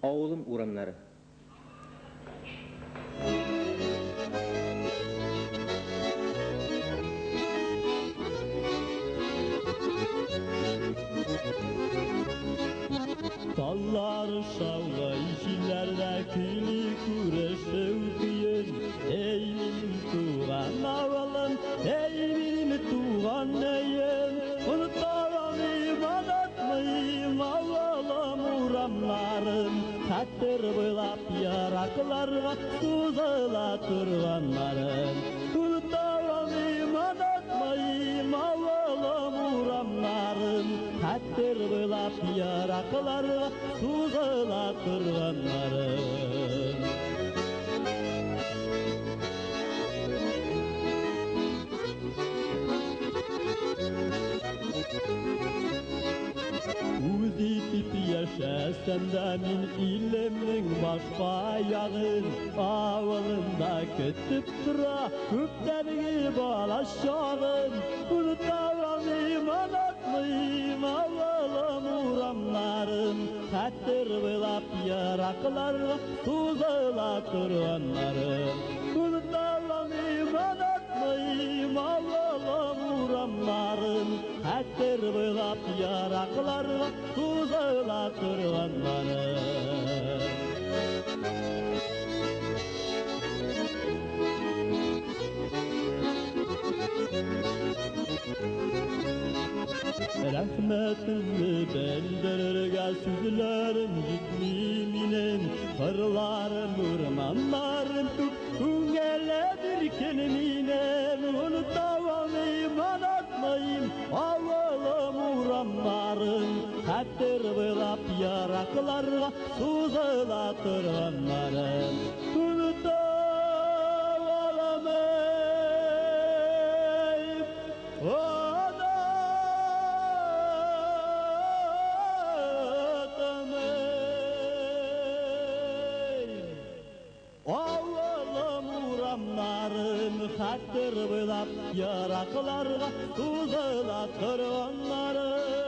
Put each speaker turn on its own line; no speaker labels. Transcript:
Avulum uğramları.
Dallar şavla işillerde kili kureşev kıyın. Ey benim tuğan avalım, ey benim tuğan neyim. Unutamam iman atmayım avalım uğramlarım. Kattır bılap yaraklarga tuzala turganlarım. Unutamam iman atmayım avalım uğramlarım. Kattır bılap yaraklarga tuzala turganlarım. Uzitip yaşasam da min ilimning başqa ayağın avılında kütüp tura köptengi balaşağın. Unutamam iman atmayım avalım uğramlarım. Kattır bılap yaraklarga tuzala turganlarım. Unutamam iman atmayım avalım uğramlarım. Kattır bılap yaraklarga tuzala turganlarım. Rahmetimni bildirirge sözlerim yitmiminin. Kırlarım, urmanlarım tüp üngelledirken minem. Unutamam iman atmayım avalım uğramlarım. Kattır bılap yaraklarga tuzala turganlarım. Unutamam avalım uğramlarım. Kattır bılap yaraklarga tuzala turganlarım.